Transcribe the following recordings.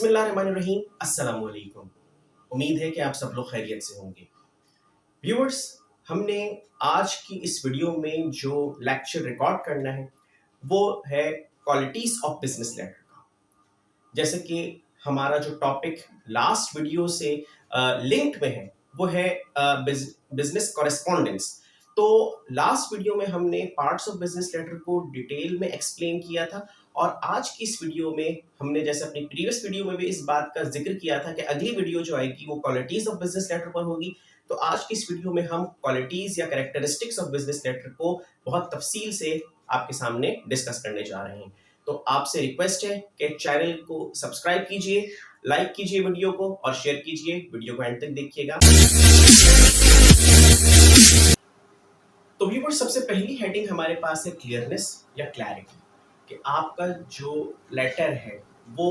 बिस्मिल्लाहिर्रहमानिर्रहीम, अस्सलाम वालेकुम। उम्मीद है कि आप सब लोग खैरियत से होंगे। व्यूअर्स, हमने आज की इस वीडियो में जो लेक्चर रिकॉर्ड करना है वो है क्वालिटीज ऑफ बिजनेस लेटर का। जैसे कि हमारा जो टॉपिक लास्ट वीडियो से लिंक में है वो है बिजनेस कॉरेस्पॉन्डेंस। तो लास्ट वीडियो में हमने पार्ट्स ऑफ बिजनेस लेटर को डिटेल में एक्सप्लेन किया था और आज की इस वीडियो में हमने जैसे अपनी प्रीवियस वीडियो में भी इस बात का जिक्र किया था कि अगली वीडियो जो आएगी वो क्वालिटीज ऑफ बिजनेस लेटर पर होगी। तो आज की इस वीडियो में हम क्वालिटीज या कैरेक्टरिस्टिक्स ऑफ बिजनेस लेटर को बहुत तफसील से आपके सामने डिस्कस करने जा रहे हैं। तो आपसे रिक्वेस्ट है कि चैनल को सब्सक्राइब कीजिए, लाइक कीजिए वीडियो को और शेयर कीजिए। वीडियो को एंड तक देखिएगा। तो व्यूअर्स, सबसे पहली हेडिंग हमारे पास है क्लियरनेस या क्लैरिटी, कि आपका जो लेटर है वो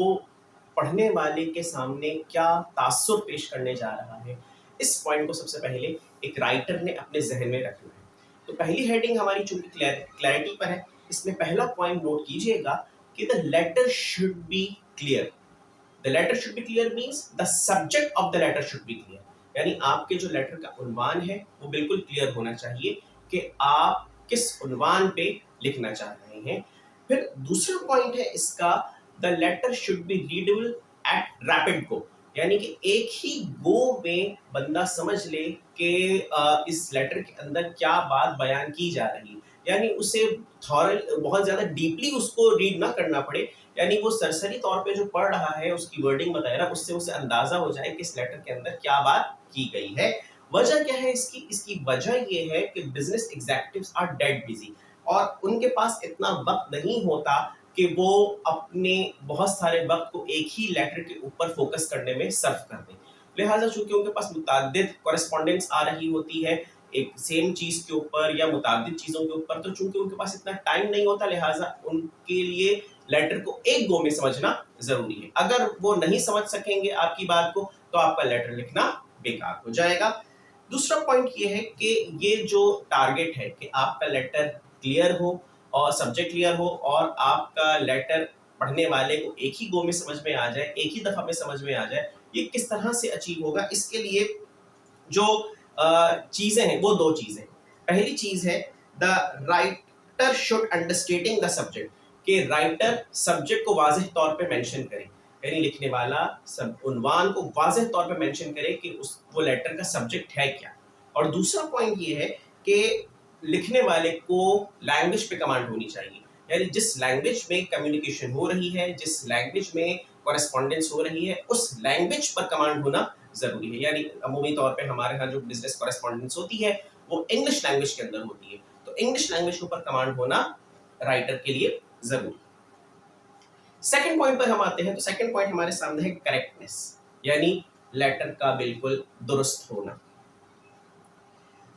पढ़ने वाले के सामने क्या तासुर पेश करने जा रहा है। इस पॉइंट को सबसे पहले एक राइटर ने अपने जहन में रखना है। तो पहली हेडिंग हमारी चूंकि क्लैरिटी पर है, इसमें पहला पॉइंट नोट कीजिएगा कि the letter should be clear. The letter should be clear means the subject of the letter should be clear, यानी आपके जो लेटर का उन्वान है वो बिल्कुल क्लियर होना चाहिए कि आप किस उन्वान पे लिखना चाह रहे हैं। फिर दूसरा पॉइंट है इसका, the letter should be readable at rapid go, यानी कि एक ही गो में बंदा समझ ले कि इस लेटर के अंदर क्या बात बयान की जा रही है, यानी उसे बहुत ज्यादा डीपली उसको रीड ना करना पड़े, यानी वो सरसरी तौर पे जो पढ़ रहा है उसकी वर्डिंग वगैरह उससे उसे अंदाजा हो जाए कि इस लेटर के अंदर क्या बात की गई है। वजह क्या है इसकी वजह ये है कि business executives are dead busy और उनके पास इतना वक्त नहीं होता कि वो अपने बहुत सारे वक्त को एक ही लेटर के ऊपर फोकस करने में सर्व कर दें। लिहाजा चूंकि उनके पास मुताद्दिद कॉरेस्पॉन्डेंस आ रही होती है एक सेम चीज के ऊपर या मुताबिक चीजों के ऊपर, तो चूंकि उनके पास इतना टाइम नहीं होता, लिहाजा उनके लिए लेटर को एक गो में समझना जरूरी है। अगर वो नहीं समझ सकेंगे आपकी बात को तो आपका लेटर लिखना बेकार हो जाएगा। दूसरा पॉइंट ये है कि ये जो टारगेट है कि आपका लेटर क्लियर हो और सब्जेक्ट क्लियर हो और आपका लेटर पढ़ने वाले को एक ही गो में समझ में आ जाए, एक ही दफा में समझ में आ जाए, ये किस तरह से अचीव होगा। इसके लिए जो चीजें हैं वो दो चीजें। पहली चीज है the writer should understanding the subject, कि राइटर सब्जेक्ट को वाज़ेह तौर पे मेंशन करे, यानी लिखने वाला सब उन्वान को वाज़ेह तौर पे मेंशन करे कि उस वो लेटर का सब्जेक्ट है क्या। और दूसरा पॉइंट ये है कि लिखने वाले को लैंग्वेज पे कमांड होनी चाहिए, यानी जिस लैंग्वेज में कम्युनिकेशन हो रही है, जिस लैंग्वेज में कॉरेस्पॉन्डेंस हो रही है, उस लैंग्वेज पर कमांड होना जरूरी है। यानी अमूमी तौर पे हमारे यहाँ जो बिजनेस कॉरेस्पॉन्डेंस होती है वो इंग्लिश लैंग्वेज के अंदर होती है, तो इंग्लिश लैंग्वेज के ऊपर कमांड होना राइटर के लिए जरूरी। सेकंड पॉइंट पर हम आते हैं। तो सेकंड पॉइंट हमारे सामने है करेक्टनेस, यानी लेटर का बिल्कुल दुरुस्त होना।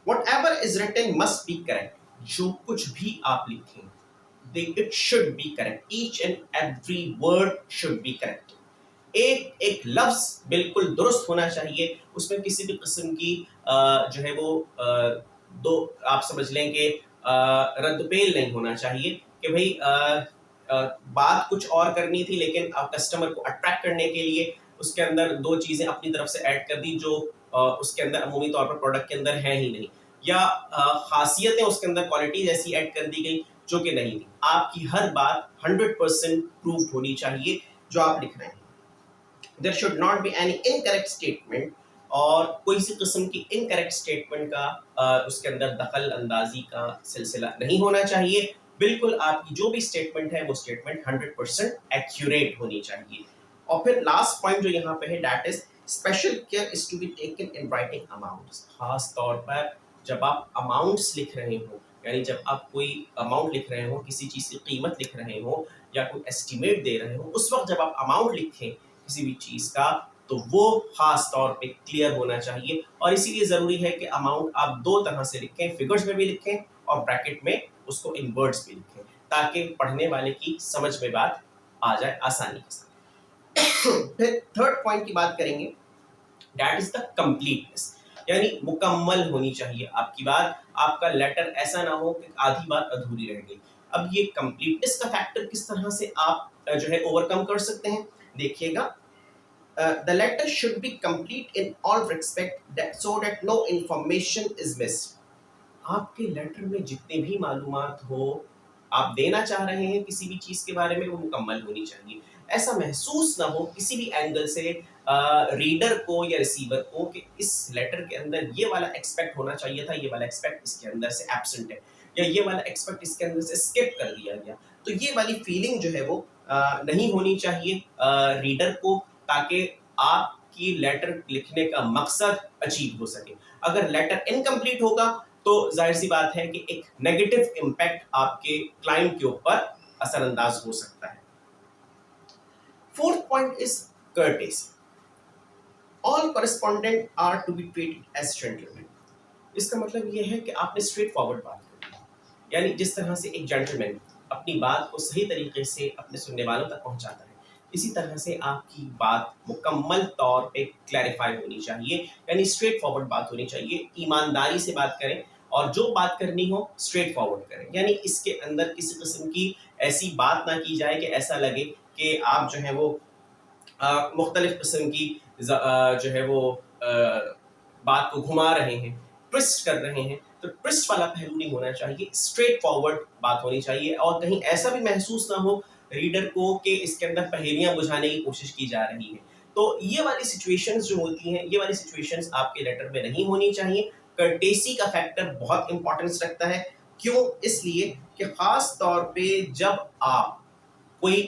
Whatever is written must be correct, जो कुछ भी आप लिखें it should be correct, each and every word should be correct। एक एक लफ्ज बिल्कुल दुरुस्त होना चाहिए, उसमें किसी भी किस्म की जो है वो दो आप समझ लें कि रद्दपेल नहीं होना चाहिए कि भाई बात कुछ और करनी थी लेकिन आप कस्टमर को अट्रैक्ट करने के लिए उसके अंदर दो चीजें अपनी तरफ से ऐड कर दी जो उसके अंदर अमूमी तौर पर प्रोडक्ट के अंदर है ही नहीं, या खासियतें उसके अंदर क्वालिटीज ऐसी ऐड कर दी गई जो कि नहीं थी। आपकी हर बात 100% प्रूव्ड होनी चाहिए जो आप लिख रहे हैं। There should not be any incorrect statement, और कोई सी किस्म की इनकरेक्ट स्टेटमेंट का उसके अंदर दखल अंदाजी का सिलसिला नहीं होना चाहिए। बिल्कुल आपकी जो भी स्टेटमेंट है वो स्टेटमेंट 100% एक्यूरेट होनी चाहिए। और फिर लास्ट पॉइंट जो यहाँ पे है that is special care is to be taken in writing amounts. खास तौर पर जब आप अमाउंट्स लिख रहे हो, यानी जब आप कोई अमाउंट लिख रहे हो, किसी चीज़ की कीमत लिख रहे हो या कोई एस्टिमेट दे रहे हो, उस वक्त जब आप अमाउंट लिखें किसी भी चीज़ का तो वो खास तौर पे क्लियर होना चाहिए। और इसीलिए ज़रूरी है कि अमाउंट आप दो तरह से लिखें, फिगर्स में भी लिखें और ब्रैकेट में उसको इन वर्ड्स भी लिखें, ताकि पढ़ने वाले की समझ में बात आ जाए आसानी के साथ। फिर थर्ड पॉइंट की बात करेंगे, दैट इज द कंप्लीटनेस, यानी मुकम्मल होनी चाहिए आपकी बात। आपका लेटर ऐसा ना हो कि आधी बात अधूरी रह गई। अब ये कंप्लीटनेस का फैक्टर किस तरह से आप जो है ओवरकम कर सकते हैं, देखिएगा। the letter should be complete in all respect so that no information is missed. आपके लेटर में जितने भी मालूमात हो आप देना चाह रहे हैं किसी भी चीज़ के बारे में वो मुकम्मल होनी चाहिए। ऐसा महसूस ना हो किसी भी एंगल से रीडर को या रिसीवर को कि इस लेटर के अंदर ये वाला एक्सपेक्ट होना चाहिए था, ये वाला एक्सपेक्ट इसके अंदर से एब्सेंट है या ये वाला एक्सपेक्ट इसके अंदर से स्किप कर दिया गया। तो ये वाली फीलिंग जो है वो नहीं होनी चाहिए रीडर को, ताकि आपकी लेटर लिखने का मकसद अचीव हो सके। अगर लेटर इनकम्प्लीट होगा तो जाहिर सी बात है कि एक नेगेटिव इम्पैक्ट आपके क्लाइंट के ऊपर असरअंदाज हो सकता है। Fourth point is courtesy. All correspondent are to be treated as gentleman. इसका मतलब ये है कि आपने स्ट्रेट फॉरवर्ड बात करनी है, यानी जिस तरह से एक जेंटलमैन अपनी बात को सही तरीके से अपने सुनने वालों तक पहुंचाता है, इसी तरह से आपकी बात मुकम्मल तौर पे क्लैरिफाई होनी चाहिए, यानी स्ट्रेट फॉरवर्ड बात होनी चाहिए। ईमानदारी से बात करें और जो बात करनी हो स्ट्रेट फॉरवर्ड करें, यानी इसके अंदर किसी किस्म की ऐसी बात ना की जाए कि ऐसा लगे कि आप जो है वो मुख्तलिफ किस्म की जो है वो बात को घुमा रहे हैं, ट्विस्ट कर रहे हैं। तो ट्विस्ट वाला पहलू नहीं होना चाहिए, स्ट्रेट फॉरवर्ड बात होनी चाहिए। और कहीं ऐसा भी महसूस ना हो रीडर को कि इसके अंदर पहेलियां बुझाने की कोशिश की जा रही है। तो ये वाली सिचुएशंस जो होती हैं, ये वाली सिचुएशंस आपके लेटर में नहीं होनी चाहिए। कर्टेसी का फैक्टर बहुत इंपॉर्टेंस रखता है। क्यों? इसलिए कि खास तौर पे जब आप कोई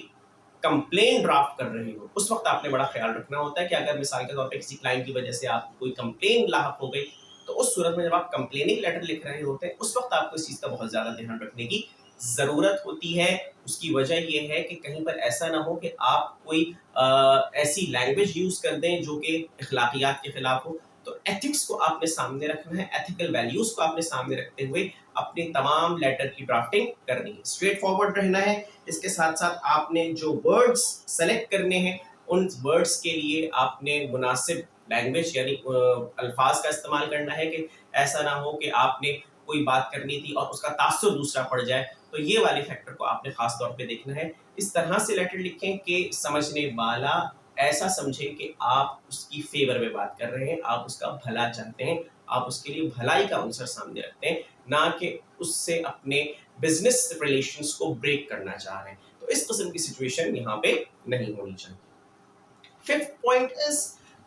कंप्लेन ड्राफ्ट कर रहे हो उस वक्त आपने बड़ा ख्याल रखना होता है कि अगर मिसाल के तौर पे किसी क्लाइंट की वजह से आप कोई कंप्लेन लाहक हो गई, तो उस सूरत में जब आप कंप्लेनिंग लेटर लिख रहे होते हैं उस वक्त आपको इस चीज़ का बहुत ज़्यादा ध्यान रखने की ज़रूरत होती है। उसकी वजह यह है कि कहीं पर ऐसा ना हो कि आप कोई ऐसी लैंग्वेज यूज़ कर दें जो कि अखलाकियात के खिलाफ हो। तो एथिक्स को आपने सामने रखना है, एथिकल वैल्यूज़ को आपने सामने रखते हुए अपने तमाम लेटर की ड्राफ्टिंग करनी है, स्ट्रेट फॉरवर्ड रहना है। इसके साथ साथ आपने जो वर्ड्स सेलेक्ट करने हैं उन वर्ड्स के लिए आपने मुनासिब लैंग्वेज यानी अल्फाज का इस्तेमाल करना है कि ऐसा ना हो कि आपने कोई बात करनी थी और उसका तासुर दूसरा पड़ जाए। तो ये वाले फैक्टर को आपने खास तौर पे देखना है। इस तरह से लेटर लिखें कि समझने वाला ऐसा समझे कि आप उसकी फेवर में बात कर रहे हैं, आप उसका भला चाहते हैं, आप उसके लिए भलाई का आंसर सामने रखते हैं, ना कि उससे अपने बिजनेस रिलेशंस को ब्रेक करना चाह रहे हैं। तो इस किस्म की सिचुएशन यहाँ पे नहीं होनी चाहिए। Fifth point is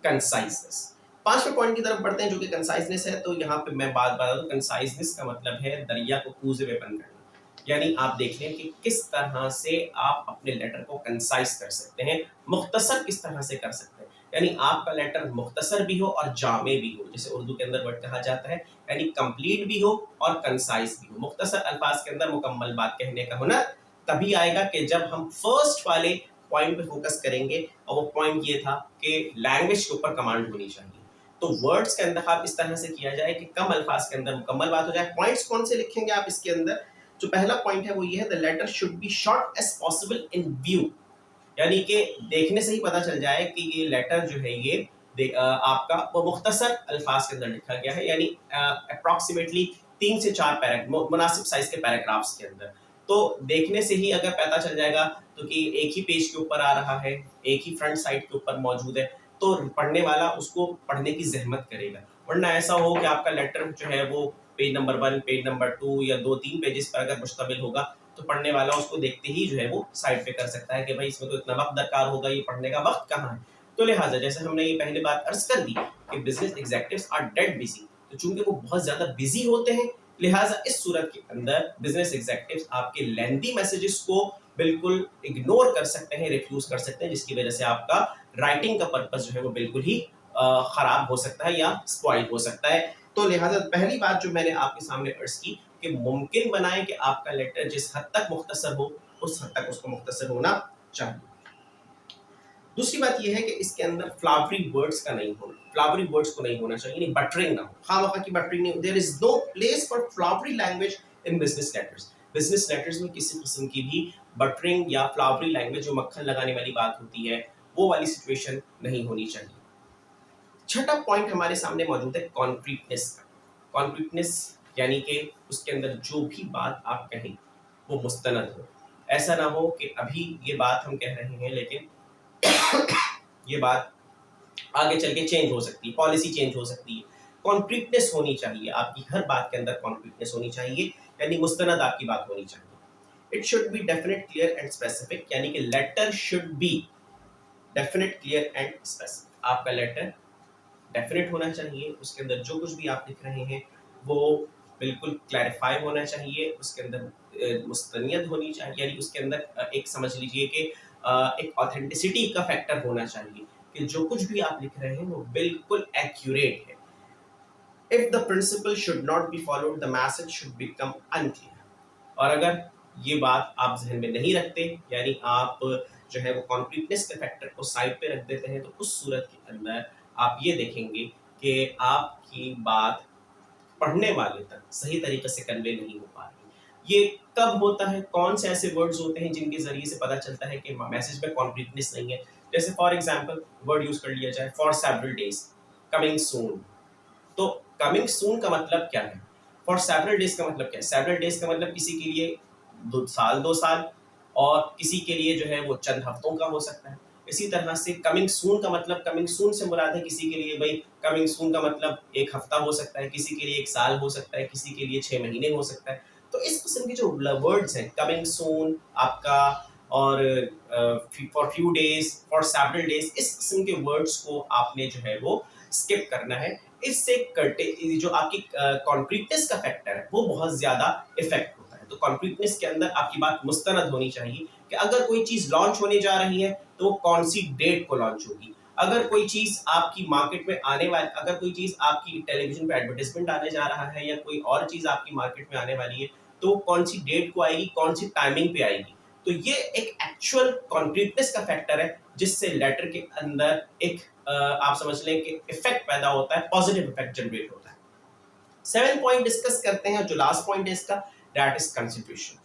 conciseness. पांचवें पॉइंट की तरफ बढ़ते हैं जो कि कंसाइजनेस है। तो यहाँ पे मैं बात बता दूं, कंसाइजनेस का मतलब है दरिया को कूजे में बंद करना। यानी आप देख लें कि किस तरह से आप अपने लेटर को कंसाइज कर सकते हैं, मुख्तसर किस तरह से कर सकते हैं। यानी आपका लेटर मुख्तसर भी हो और जामे भी हो, जैसे उर्दू के अंदर वर्ड कहा जाता है, यानी कंप्लीट भी हो और कंसाइज भी हो। मुख्तसर अल्फाज के अंदर मुकम्मल बात कहने का हुनर तभी आएगा कि जब हम फर्स्ट वाले पॉइंट पे फोकस करेंगे, और वो पॉइंट ये था कि लैंग्वेज के ऊपर कमांड होनी चाहिए। तो वर्ड्स का इंतखाब इस तरह से किया जाए कि कम अल्फाज के अंदर मुकम्मल बात हो जाए। पॉइंट्स कौन से लिखेंगे आप इसके अंदर? जो पहला पॉइंट है वो ये है, the letter should be short as possible in view. यानी कि देखने से ही पता चल जाए कि ये लेटर जो है ये आपका वो मुख्तसर अल्फाज के अंदर लिखा गया है, यानी अप्रॉक्सीमेटली 3 से 4 पैराग्राफ मुनासिब साइज के पैराग्राफ्स के अंदर। तो देखने से ही अगर पता चल जाएगा तो कि एक ही पेज के ऊपर आ रहा है, एक ही फ्रंट साइड के ऊपर मौजूद है, तो पढ़ने वाला उसको पढ़ने की जहमत करेगा। वरना ऐसा हो कि आपका लेटर जो है वो पेज नंबर 1, पेज नंबर 2 या 2-3 पेजेस पर अगर मुश्तमिल होगा तो पढ़ने वाला उसको देखते ही जो है वो साइड पे कर सकता है कि भाई इसमें तो इतना वक्त दरकार होगा, ये पढ़ने का वक्त कहाँ है। तो लिहाजा जैसे हमने ये पहले बात अर्ज कर दी कि business executives are dead busy, तो चूंकि वो बहुत ज्यादा बिजी होते हैं लिहाजा इस सूरत के अंदर बिजनेस एग्जीक्यूटिव्स आपके लेंथी मैसेजेस को बिल्कुल इग्नोर कर सकते हैं, रिफ्यूज कर सकते हैं, जिसकी वजह से आपका राइटिंग का पर्पस जो है वो बिल्कुल ही खराब हो सकता है या स्पॉइल हो सकता है। तो लिहाजा पहली बात जो मैंने आपके सामने अर्ज की कि मुमकिन बनाएं कि आपका लेटर जिस हद तक मुख्तसर हो उस हद तक उसको मुख्तसर होना चाहिए। दूसरी बात यह है कि इसके अंदर फ्लावरी वर्ड्स का नहीं होना, फ्लावरी वर्ड्स को नहीं होना चाहिए, यानी बटरिंग ना हो, खामखा की बटरिंग नहीं हो। There is no place for flowery language in business letters. Business letters में किसी किस्म की भी बटरिंग या फ्लावरी लैंग्वेज जो मक्खन लगाने वाली बात होती है वो वाली सिचुएशन नहीं होनी चाहिए। छठा पॉइंट हमारे सामने मौजूद है कॉन्क्रीटनेस का। कॉन्क्रीटनेस यानी कि उसके अंदर जो भी बात आप कहें वो मुस्तनद हो। ऐसा ना हो कि अभी ये बात हम कह रहे हैं लेकिन ये बात आगे चल के चेंज हो सकती है, पॉलिसी चेंज हो सकती है। कॉन्क्रीटनेस होनी चाहिए, आपकी हर बात के अंदर कॉन्क्रीटनेस होनी चाहिए, यानी मुस्तनद आपकी बात होनी चाहिए। It should be definite, clear and specific, यानी कि letter should be definite, clear and specific. आपका लेटर डेफिनेट होना चाहिए, उसके अंदर जो कुछ भी आप लिख रहे हैं वो बिल्कुल क्लैरिफाई होना चाहिए, उसके अंदर मुस्तनियत होनी चाहिए, यानी उसके अंदर एक समझ लीजिए कि एक ऑथेंटिसिटी का फैक्टर होना चाहिए कि जो कुछ भी आप लिख रहे हैं वो बिल्कुल एक्यूरेट है। If the principle should not be followed the message should become unclear. और अगर ये बात आप जहन में नहीं रखते, यानी आप जो है वो कॉन्क्रीटनेस के फैक्टर को साइड पे रख देते हैं, तो उस सूरत के अंदर आप ये देखेंगे कि आपकी बात पढ़ने वाले तक सही तरीके से कन्वे नहीं हो पा रही। ये कब होता है, कौन से ऐसे वर्ड्स होते हैं जिनके जरिए से पता चलता है कि मैसेज में कॉन्क्रीटनेस नहीं है? जैसे फॉर एग्जांपल वर्ड यूज कर लिया जाए, for several days, coming soon. तो कमिंग सून का मतलब क्या है? फॉर सेवरल डेज का मतलब क्या है? सेवरल डेज का मतलब किसी के लिए 2 साल, और किसी के लिए जो है वो चंद हफ्तों का हो सकता है। इसी तरह से कमिंग सून का मतलब, कमिंग सून से मुराद है किसी के लिए भाई कमिंग सून का मतलब 1 हफ्ता हो सकता है, किसी के लिए 1 साल हो सकता है, किसी के लिए 6 महीने हो सकता है। तो इस किस्म के जो वर्ड्स हैं, कमिंग सून आपका, और for few days, for several days, इस किस्म के वर्ड्स को आपने जो है वो स्किप करना है। इससे जो आपकी कॉन्क्रीटनेस का फैक्टर है वो बहुत ज्यादा इफेक्ट होता है। तो कॉन्क्रीटनेस के अंदर आपकी बात मुस्तनद होनी चाहिए कि अगर कोई चीज लॉन्च होने जा रही है तो वो कौन सी डेट को लॉन्च होगी। अगर कोई चीज आपकी मार्केट में आने वाली, अगर कोई चीज आपकी टेलीविजन पे एडवर्टाइजमेंट आने जा रहा है, या कोई और चीज आपकी मार्केट में आने वाली है, तो कौन सी डेट को आएगी, कौन सी टाइमिंग पे आएगी। तो ये एक एक्चुअल कॉन्क्रीटनेस का फैक्टर है, जिससे लेटर के अंदर एक आप समझ लें कि इफेक्ट पैदा होता है, पॉजिटिव इफेक्ट जनरेट होता है। 7 पॉइंट डिस्कस करते हैं, जो लास्ट पॉइंट है इसका, दैट इज कंसिडरेशन।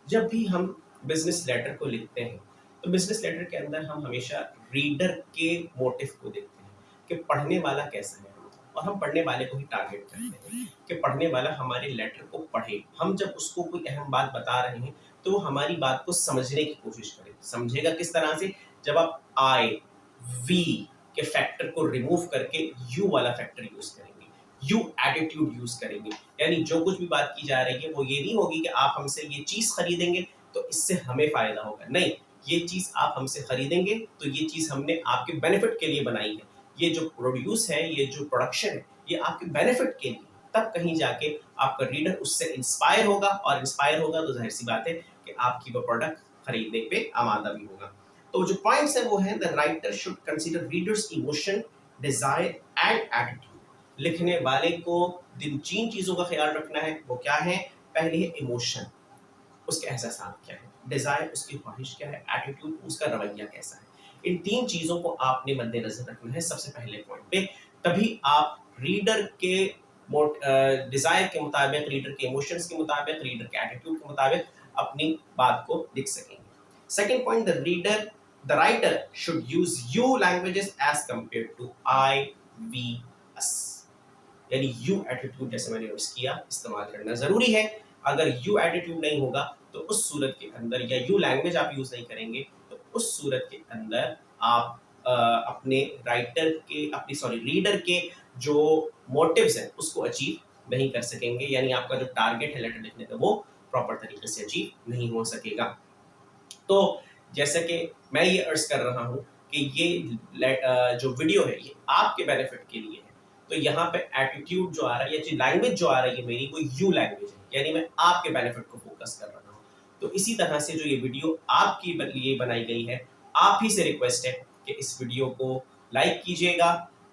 जब भी हम बिजनेस लेटर को लिखते हैं, तो बिजनेस लेटर के अंदर हम हमेशा रीडर के मोटिव को देखते हैं कि पढ़ने वाला कैसा है, और हम पढ़ने वाले को ही टारगेट करते हैं कि पढ़ने वाला हमारे लेटर को पढ़े। हम जब उसको कोई अहम बात बता रहे हैं तो वो हमारी बात को समझने की कोशिश करे। समझेगा किस तरह से? जब आप आई वी के फैक्टर को रिमूव करके यू वाला फैक्टर यूज करेंगे, यू एटीट्यूड यूज करेंगे, यानी जो कुछ भी बात की जा रही है वो ये नहीं होगी कि आप हमसे ये चीज खरीदेंगे तो इससे हमें फायदा होगा। नहीं, ये चीज आप हमसे खरीदेंगे तो ये चीज हमने आपके बेनिफिट के लिए बनाई है। ये जो प्रोड्यूस है, ये जो प्रोडक्शन है, ये आपके बेनिफिट के लिए। तब कहीं जाके आपका रीडर उससे इंस्पायर होगा, और इंस्पायर होगा तो जाहिर सी बात है कि आपकी वो प्रोडक्ट खरीदने पे आमादा भी होगा। तो जो पॉइंट्स है वो है, the writer should consider readers emotion, desire and attitude. लिखने वाले को जिन चीजों का ख्याल रखना है वो क्या है? पहली है इमोशन, उसके एहसासात क्या है, डिजायर उसकी ख्वाहिश क्या है, एटीट्यूड उसका रवैया कैसा है। इन 3 चीजों को आपने मद्देनजर रखना है सबसे पहले पॉइंट पे। तभी आप रीडर के डिजायर के मुताबिक, रीडर के इमोशंस के मुताबिक, रीडर के एटीट्यूड के मुताबिक अपनी बात को लिख सकेंगे। Second point, the writer should use you languages as compare to I we us, यानी यू एटीट्यूड जैसे मैंने यूज किया इस्तेमाल करना जरूरी है। अगर यू एटीट्यूड नहीं होगा तो उस सूरत के अंदर, या यू लैंग्वेज आप यूज नहीं करेंगे तो उस सूरत के अंदर आप अपने राइटर के, अपनी रीडर के जो मोटिव्स हैं उसको अचीव नहीं कर सकेंगे, यानी आपका जो टारगेट है लेटर लिखने का वो प्रॉपर तरीके से अचीव नहीं हो सकेगा। तो जैसे कि मैं ये अर्ज कर रहा हूँ कि ये जो वीडियो है ये आपके बेनिफिट के लिए है। तो यहाँ पे एटीट्यूड जो आ रहा है, या लैंग्वेज जो आ रही है मेरी, वो यू लैंग्वेज है, यानी मैं आपके बेनिफिट को फोकस कर रहा हूँ। तो इसी तरह से जो ये वीडियो आपके लिए बनाई गई है, आप ही से रिक्वेस्ट है कि इस वीडियो को लाइक कीजिएगा,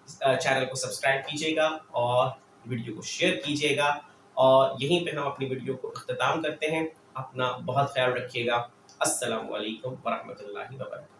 चैनल को सब्सक्राइब कीजिएगा, और वीडियो को शेयर कीजिएगा। और यहीं पे हम अपनी वीडियो को अख्ताम करते हैं। अपना बहुत ख्याल रखिएगा। अस्सलामु अलैकुम वरहमतुल्लाहि वबरकातुहू।